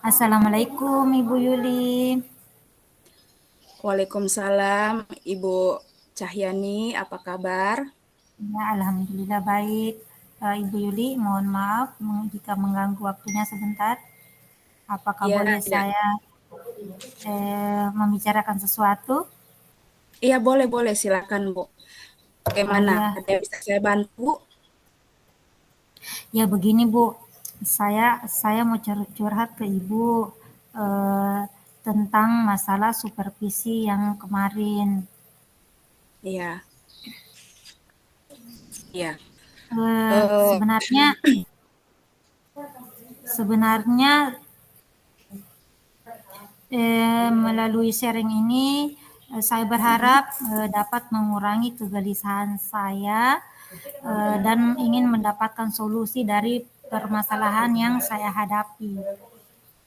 Assalamualaikum Ibu Yuli. Waalaikumsalam, Ibu Cahyani, apa kabar? Ya, alhamdulillah baik. Ibu Yuli, mohon maaf jika mengganggu waktunya sebentar. Apakah Iya, boleh tidak. saya membicarakan sesuatu? Iya, boleh, silakan, Bu. Bagaimana? Ya, Ada yang bisa saya bantu? ya begini Bu. Saya mau curhat ke Ibu eh, tentang masalah supervisi yang kemarin. Iya, iya. Eh, Eh, sebenarnya sebenarnya melalui sharing ini, saya berharap dapat mengurangi kegelisahan saya dan ingin mendapatkan solusi dari permasalahan yang saya hadapi.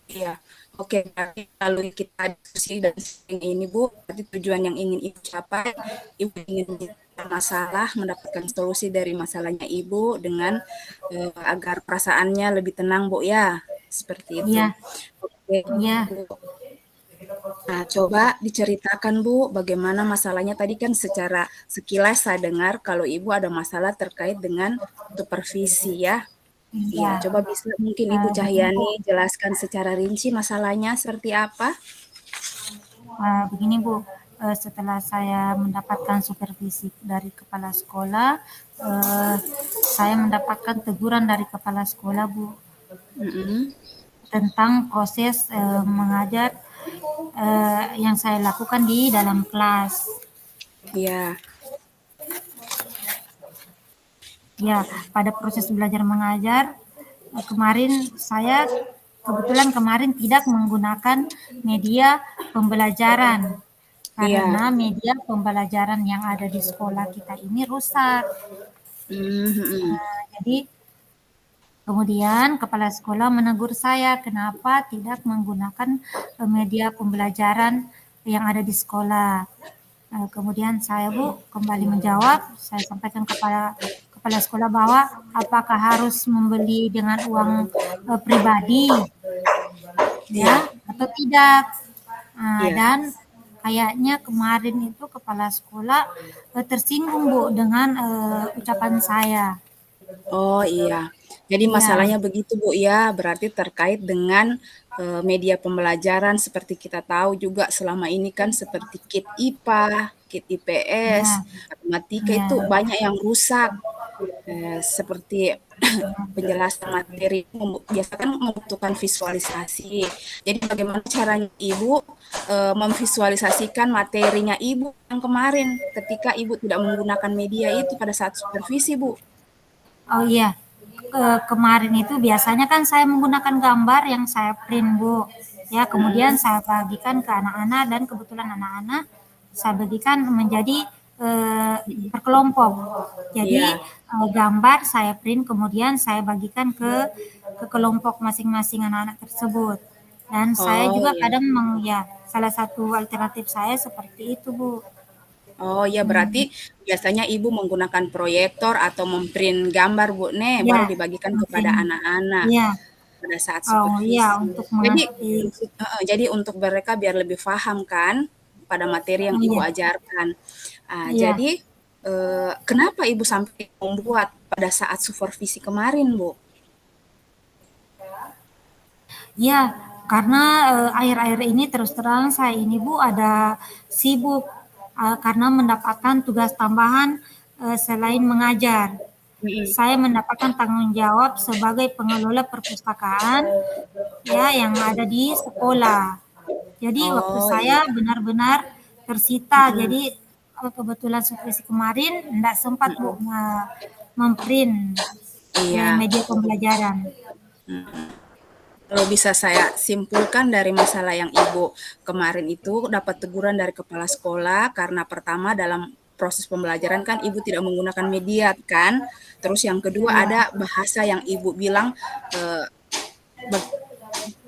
iya. Oke, berarti melalui kita diskusi dan sharing ini, Bu, berarti tujuan yang ingin Ibu capai, Ibu ingin menyelesaikan masalah, mendapatkan solusi dari masalahnya Ibu dengan agar perasaannya lebih tenang, Bu, ya. Seperti itu. Iya, Oke, iya, Bu. Nah, coba diceritakan Bu, bagaimana masalahnya tadi kan secara sekilas saya dengar kalau Ibu ada masalah terkait dengan supervisi ya. Iya, iya. coba bisa mungkin Ibu Begini Bu, Cahyani jelaskan secara rinci masalahnya seperti apa? begini Bu. Setelah saya mendapatkan supervisi dari kepala sekolah, eh, saya mendapatkan teguran dari kepala sekolah Bu Mm-mm. tentang proses mengajar yang saya lakukan di dalam kelas. Iya, Ya, pada proses belajar mengajar kemarin saya kebetulan kemarin tidak menggunakan media pembelajaran iya. karena media pembelajaran yang ada di sekolah kita ini rusak. Mhm. Jadi kemudian kepala sekolah menegur saya kenapa tidak menggunakan media pembelajaran yang ada di sekolah. Kemudian saya Bu kembali menjawab, saya sampaikan kepada kepala sekolah bahwa apakah harus membeli dengan uang pribadi ya Iya, atau tidak. iya. Dan kayaknya kemarin itu kepala sekolah tersinggung Bu dengan ucapan saya. Oh iya. Jadi Iya, masalahnya begitu Bu ya, berarti terkait dengan media pembelajaran seperti kita tahu juga selama ini kan seperti kit IPA, kit IPS, iya, matematika iya, itu banyak yang rusak. Seperti penjelasan materi biasanya kan membutuhkan visualisasi. Jadi bagaimana caranya Ibu memvisualisasikan materinya Ibu yang kemarin ketika Ibu tidak menggunakan media itu pada saat supervisi, Bu? oh iya. Kemarin itu biasanya kan saya menggunakan gambar yang saya print Bu. Ya, kemudian Mm-mm. saya bagikan ke anak-anak dan kebetulan anak-anak saya bagikan menjadi per kelompok. Jadi Iya. gambar saya print kemudian saya bagikan ke kelompok masing-masing anak-anak tersebut. Dan saya Oh juga ya. kadang ya salah satu alternatif saya seperti itu Bu. Oh ya, berarti Hmm, biasanya Ibu menggunakan proyektor atau memprint gambar, Bu, nih, ya, baru dibagikan kepada mungkin anak-anak ya. pada saat Oh iya supervisi. untuk Jadi mengerti. jadi untuk mereka biar lebih paham kan pada materi yang Oh Ibu iya, ajarkan. iya. Jadi kenapa Ibu sampai membuat pada saat supervisi kemarin, Bu? Iya, karena akhir-akhir ini terus terang saya ini Bu ada sibuk karena mendapatkan tugas tambahan selain mengajar. Mhm. Saya mendapatkan tanggung jawab sebagai pengelola perpustakaan ya yang ada di sekolah. Jadi waktu Oh saya iya. benar-benar tersita. Mhm. Jadi kebetulan supervisi kemarin tidak sempat Bu Mhm. memprint Iya. media pembelajaran. Kalau bisa saya simpulkan dari masalah yang Ibu kemarin itu dapat teguran dari kepala sekolah karena pertama dalam proses pembelajaran kan Ibu tidak menggunakan media kan. Terus yang kedua Iya, ada bahasa yang Ibu bilang eh,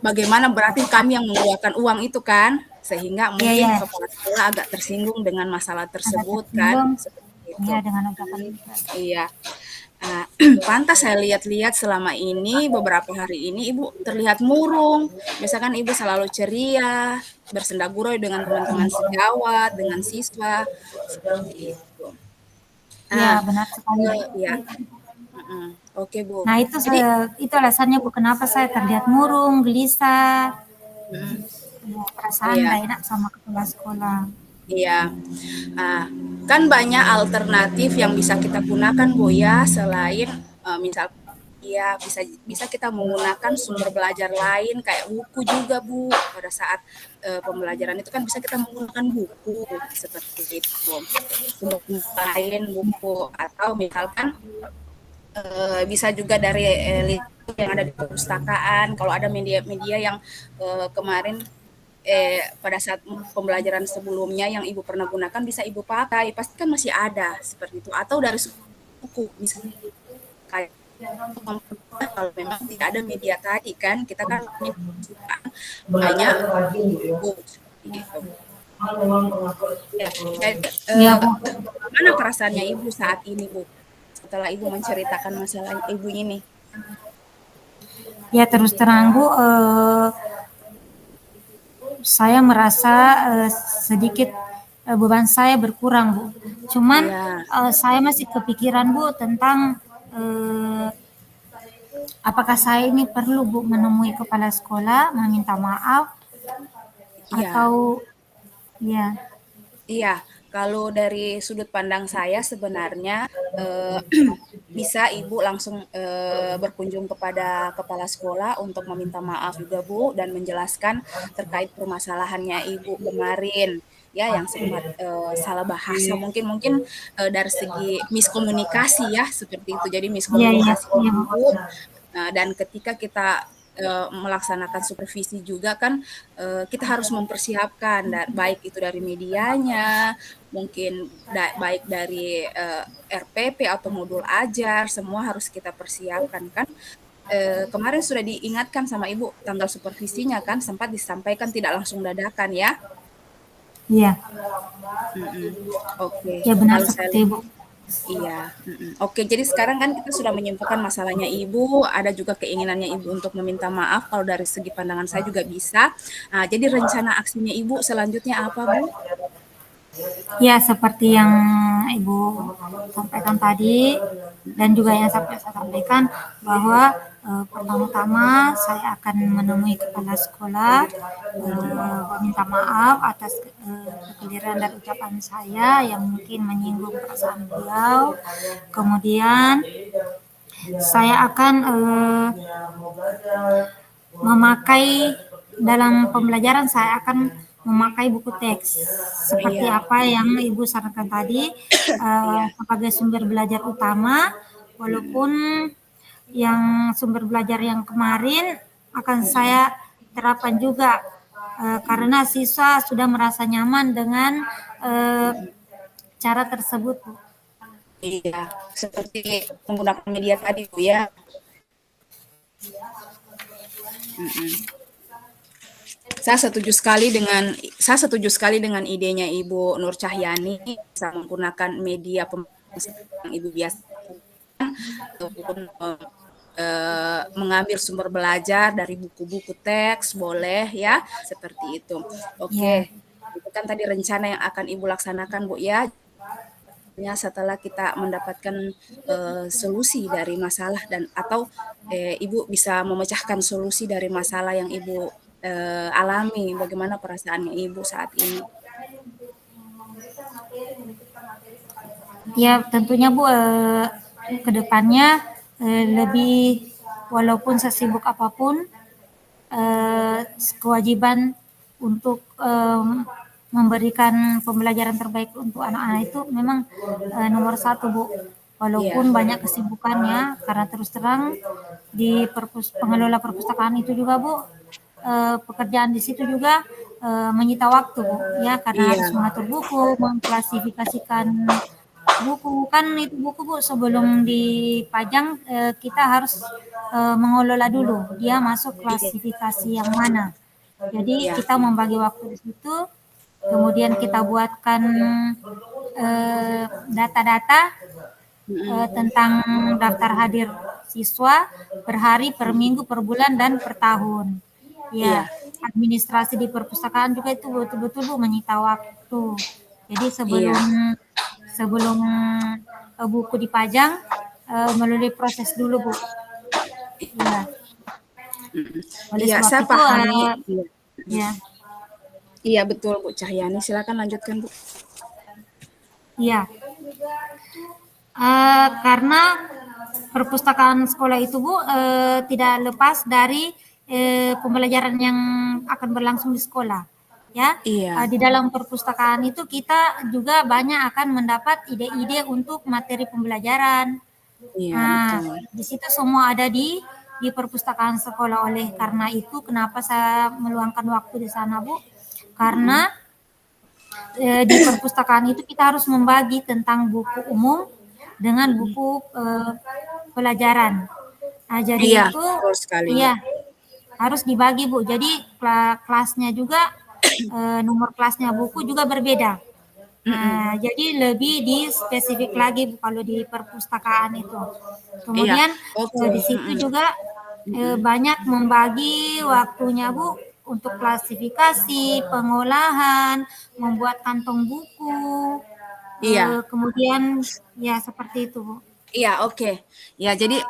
bagaimana berarti kami yang mengeluarkan uang itu kan, sehingga iya, mungkin iya. kepala sekolah agak tersinggung dengan masalah Agak tersebut kan, tersinggung seperti ya itu. dengan ucapan itu. Iya. Ah, pantas saya lihat-lihat selama ini, beberapa hari ini Ibu terlihat murung. Misalkan Ibu selalu ceria, bersenda gurau dengan teman-teman sejawat, dengan siswa, seperti itu. Ya, Ah, benar sekali, Bu. iya, mhm, oke Bu. Nah, Jadi itu alasannya Bu kenapa saya terlihat murung, gelisah, mhm, ya, perasaan iya nggak enak sama kepala sekolah. iya. Ah, kan banyak alternatif yang bisa kita gunakan Bu ya, selain, misal ya bisa bisa kita menggunakan sumber belajar lain kayak buku juga Bu, pada saat, pembelajaran itu kan bisa kita menggunakan buku, seperti itu. Sumber lain buku atau misalkan bisa juga dari link yang ada di perpustakaan. Kalau ada media-media yang kemarin pada saat pembelajaran sebelumnya yang ibu pernah gunakan bisa ibu pakai, pasti kan masih ada seperti itu. Atau dari buku, misalnya kayak kalau memang tidak ada media tadi kan, kita kan punya perpustakaan banyak buku seperti itu. Ya, jadi Ya, Bu. bagaimana perasaannya ibu saat ini Bu? Setelah ibu menceritakan masalah ibu ini. Ya, terus terang, Bu, saya merasa sedikit beban saya berkurang, Bu. Cuman Iya, saya masih kepikiran, Bu, tentang eh, apakah saya ini perlu, Bu, menemui kepala sekolah, meminta maaf, iya, atau ya, iya. Kalau dari sudut pandang saya sebenarnya eh, bisa Ibu langsung berkunjung kepada kepala sekolah untuk meminta maaf juga Bu dan menjelaskan terkait permasalahannya Ibu kemarin ya yang sempat salah bahasa mungkin mungkin dari segi miskomunikasi ya seperti itu. Jadi iya, iya, miskomunikasi iya, Bu. Ibu. Nah, dan ketika kita melaksanakan supervisi juga kan kita harus mempersiapkan baik itu dari medianya, mungkin baik dari RPP atau modul ajar, semua harus kita persiapkan kan. Kemarin sudah diingatkan sama Ibu tanggal supervisinya kan sempat disampaikan tidak langsung dadakan ya. Iya, Mm-mm. Oke, ya benar kalau saya seperti Ibu. iya, mhm. Oke, jadi sekarang kan kita sudah menyimpulkan masalahnya Ibu, ada juga keinginannya Ibu untuk meminta maaf, kalau dari segi pandangan saya juga bisa. Nah, jadi rencana aksinya Ibu selanjutnya apa, Bu? Ya, seperti yang Ibu sampaikan tadi dan juga yang saya sampaikan bahwa pertama-tama saya akan menemui kepala sekolah, meminta maaf atas kekeliruan dan ucapan saya yang mungkin menyinggung perasaan beliau. Kemudian saya akan memakai dalam pembelajaran saya akan memakai buku teks seperti Iya, apa yang Ibu sarankan tadi iya, sebagai sumber belajar utama, mhm, walaupun yang sumber belajar yang kemarin akan saya terapkan juga mhm, karena siswa sudah merasa nyaman dengan eh, mhm. cara tersebut, Bu. Iya, seperti menggunakan media tadi, Bu, ya? Mhm. Saya setuju sekali dengan idenya Ibu Nur Cahyani bisa menggunakan media pembelajaran yang Ibu biasa ataupun mengambil sumber belajar dari buku-buku teks boleh ya seperti itu. Oke, Ya, itu kan tadi rencana yang akan Ibu laksanakan Bu ya. Setelah kita mendapatkan solusi dari masalah dan atau Ibu bisa memecahkan solusi dari masalah yang Ibu alami. Bagaimana perasaannya Ibu saat ini? ya tentunya Bu ke depannya lebih walaupun sesibuk apapun kewajiban untuk memberikan pembelajaran terbaik untuk anak-anak itu memang nomor satu, Bu. Iya, Walaupun banyak kesibukannya, karena terus terang di pengelola perpustakaan itu juga, Bu, pekerjaan di situ juga menyita waktu, Bu, ya karena harus iya, mengatur buku, mengklasifikasikan buku kan itu buku Bu sebelum dipajang kita harus mengelola dulu dia masuk iya, klasifikasi yang mana. Jadi iya, kita membagi waktu di situ, kemudian kita buatkan data-data tentang daftar hadir siswa per hari, per minggu, per bulan, dan per tahun. Ya, Iya, administrasi di perpustakaan juga itu betul-betul Bu menyita waktu. Jadi iya, sebelum sebelum buku dipajang melalui proses dulu Bu. Ya, mhm. oleh Iya, sebab saya itu pahami. Iya, ya, iya betul Bu Cahyani, silakan lanjutkan Bu. ya. Karena perpustakaan sekolah itu Bu tidak lepas dari pembelajaran yang akan berlangsung di sekolah. Ya, Iya, di dalam perpustakaan itu kita juga banyak akan mendapat ide-ide untuk materi pembelajaran. iya Nah, betul. di situ semua ada di perpustakaan sekolah. Oleh karena itu, kenapa saya meluangkan waktu di sana, Bu? Mhm. Karena di perpustakaan itu kita harus membagi tentang buku umum dengan Mhm. buku pelajaran. Nah, jadi Iya, itu betul sekali Bu. iya harus dibagi Bu. Jadi kelasnya juga nomor kelasnya buku juga berbeda. Mhm. Nah, jadi lebih di spesifik lagi Bu kalau di perpustakaan itu. Iya, Kemudian oke, di situ mhm, juga mhm. banyak membagi waktunya Bu untuk klasifikasi, pengolahan, membuat kantong buku, Iya, kemudian ya seperti itu Bu. iya, oke. Ya, jadi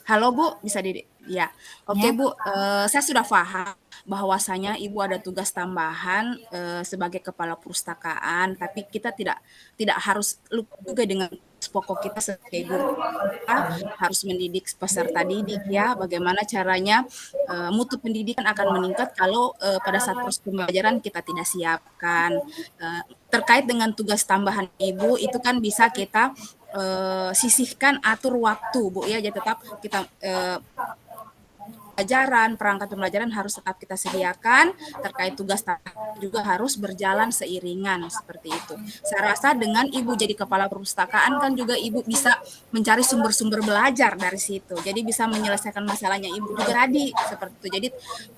halo Bu, bisa ya. Oke Ya, Bu, saya sudah paham bahwasanya Ibu ada tugas tambahan, sebagai kepala perpustakaan, tapi kita tidak tidak harus lupa juga dengan tugas pokok kita sebagai guru. Kita harus mendidik peserta didik ya, bagaimana caranya mutu pendidikan akan meningkat kalau pada saat proses pembelajaran kita tidak siapkan. Terkait dengan tugas tambahan Ibu, itu kan bisa kita sisihkan atur waktu Bu ya, jadi tetap kita pembelajaran, perangkat pembelajaran harus tetap kita sediakan, terkait tugas juga harus berjalan seiringan seperti itu. Saya rasa dengan Ibu jadi kepala perpustakaan kan juga Ibu bisa mencari sumber-sumber belajar dari situ. Jadi bisa menyelesaikan masalahnya Ibu juga tadi seperti itu. Jadi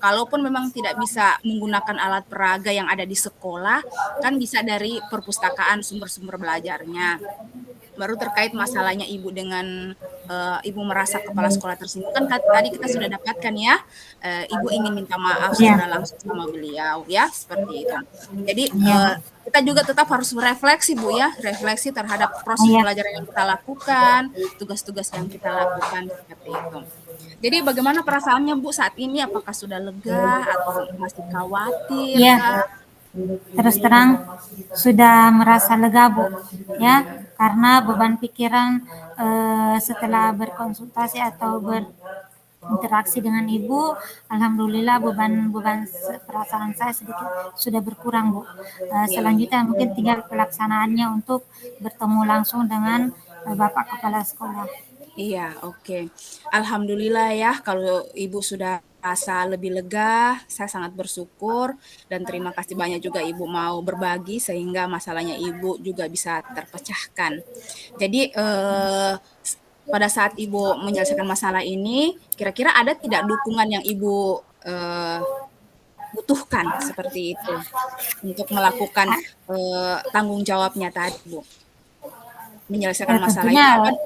kalaupun memang tidak bisa menggunakan alat peraga yang ada di sekolah, kan bisa dari perpustakaan sumber-sumber belajarnya. Baru terkait masalahnya Ibu dengan Ibu merasa kepala sekolah tersinggung kan tadi kita sudah dapatkan ya, Ibu ingin minta maaf ya, secara langsung sama beliau ya, seperti itu. Jadi, ya Bu. kita juga tetap harus berefleksi Bu ya, refleksi terhadap proses Ya, pembelajaran yang kita lakukan, tugas-tugas yang kita lakukan, seperti itu. Jadi bagaimana perasaannya Bu saat ini? Apakah sudah lega atau masih khawatir ya. kah? Terus terang sudah merasa lega Bu ya karena beban pikiran setelah berkonsultasi atau berinteraksi dengan Ibu, alhamdulillah beban-beban perasaan saya sedikit sudah berkurang Bu. Iya. Selanjutnya mungkin tinggal pelaksanaannya untuk bertemu langsung dengan Bapak Kepala Sekolah. Iya, oke. Alhamdulillah ya kalau Ibu sudah rasa lebih lega, saya sangat bersyukur dan terima kasih banyak juga Ibu mau berbagi sehingga masalahnya Ibu juga bisa terpecahkan. Jadi pada saat Ibu menyelesaikan masalah ini, kira-kira ada tidak dukungan yang Ibu butuhkan seperti itu untuk melakukan tanggung jawabnya tadi, Bu? Menyelesaikan masalah Tentunya itu kan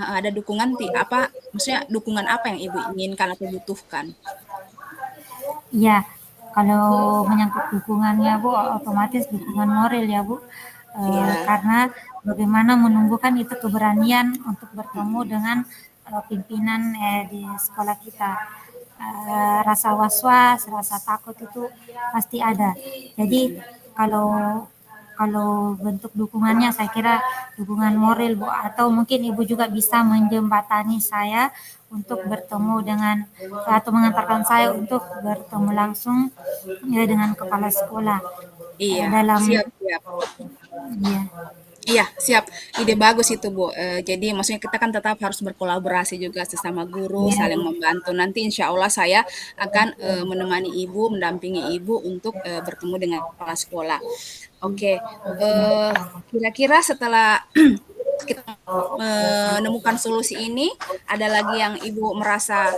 ada dukungan apa, maksudnya dukungan apa yang Ibu inginkan atau butuhkan? iya, kalau menyangkut dukungannya Bu, otomatis dukungan moral ya Bu, Iya, karena bagaimana menumbuhkan itu keberanian untuk bertemu mhm, dengan pimpinan di sekolah kita. Rasa was-was, rasa takut itu pasti ada. Jadi mhm. kalau kalau bentuk dukungannya saya kira dukungan moral Bu atau mungkin Ibu juga bisa menjembatani saya untuk bertemu dengan atau mengantarkan saya untuk bertemu langsung ya, dengan kepala sekolah Iya, dalam siap siap. ya, Iya, siap. Ide bagus itu, Bu. Jadi maksudnya kita kan tetap harus berkolaborasi juga sesama guru, ya, saling membantu. Nanti insya Allah saya akan menemani Ibu, mendampingi Ibu untuk bertemu dengan kepala sekolah. Oke, kira-kira setelah kita menemukan solusi ini, ada lagi yang Ibu merasa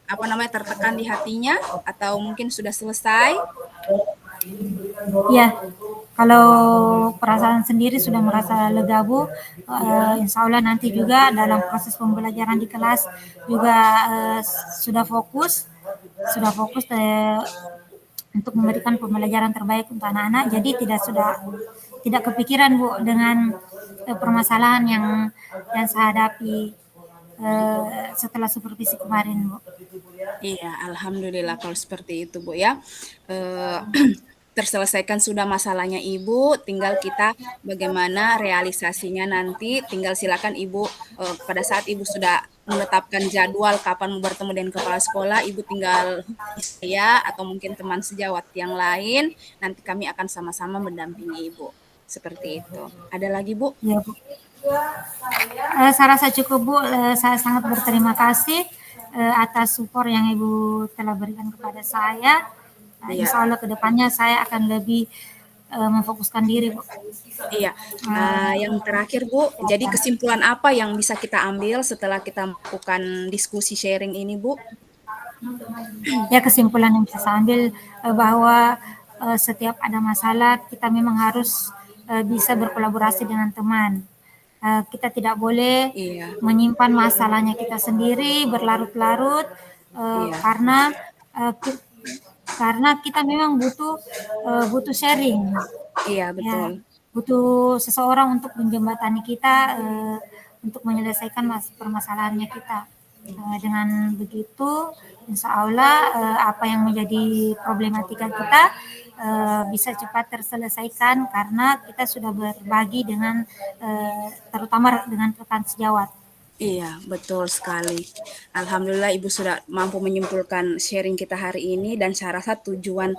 apa namanya tertekan di hatinya atau mungkin sudah selesai? ya. Kalau perasaan sendiri sudah merasa lega Bu, insya Allah nanti juga dalam proses pembelajaran di kelas juga sudah fokus untuk memberikan pembelajaran terbaik untuk anak-anak. Jadi tidak kepikiran Bu dengan permasalahan yang saya hadapi setelah supervisi kemarin Bu. Iya, alhamdulillah kalau seperti itu, Bu, ya. Eee, terselesaikan sudah masalahnya Ibu, tinggal kita bagaimana realisasinya nanti, tinggal silakan Ibu, pada saat Ibu sudah menetapkan jadwal kapan mau bertemu dengan kepala sekolah, Ibu tinggal hubungi saya atau mungkin teman sejawat yang lain, nanti kami akan sama-sama mendampingi Ibu, seperti itu. Ada lagi, Bu? Ya Bu. Saya rasa cukup Bu. Saya sangat berterima kasih atas support yang Ibu telah berikan kepada saya. Iya. Insya Allah kedepannya saya akan lebih memfokuskan diri Bu. Iya, yang terakhir Bu, jadi kesimpulan apa yang bisa kita ambil setelah kita melakukan diskusi sharing ini Bu? Ya kesimpulan yang bisa saya ambil bahwa setiap ada masalah kita memang harus bisa berkolaborasi dengan teman. Kita tidak boleh Iya, menyimpan masalahnya kita sendiri berlarut-larut iya, uh, karena kita memang butuh sharing, iya ya betul. butuh seseorang untuk menjembatani kita untuk menyelesaikan permasalahannya kita. Dengan begitu, insya Allah apa yang menjadi problematika kita bisa cepat terselesaikan karena kita sudah berbagi dengan terutama dengan rekan sejawat. Iya, betul sekali. Alhamdulillah Ibu sudah mampu menyimpulkan sharing kita hari ini dan saya rasa tujuan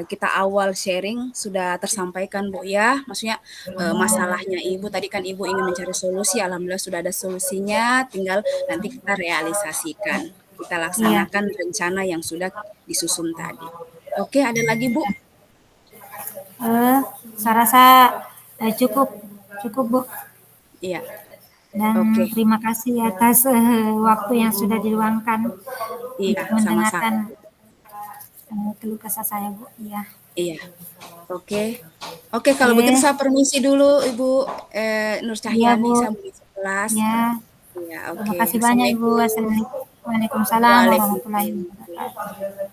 kita awal sharing sudah tersampaikan Bu ya. Maksudnya masalahnya Ibu tadi kan Ibu ingin mencari solusi, alhamdulillah sudah ada solusinya, tinggal nanti kita realisasikan. Kita Iya, laksanakan rencana yang sudah disusun tadi. Oke, ada lagi Bu? eh, saya rasa cukup cukup Bu. Iya. Dan Oke. terima kasih atas waktu yang sudah diluangkan Iya, untuk sama-sama. mendengarkan keluh kesah saya, Bu. Iya. Iya. Oke. Oke, kalau begitu Oke. saya permisi dulu Ibu Nur Iya, Cahyani, Bu. saya mau ngisi kelas. Iya. Iya, Terima oke. kasih banyak, Ibu. Assalamualaikum. Assalamualaikum. Waalaikumsalam warahmatullahi Waalaikumsalam. wabarakatuh.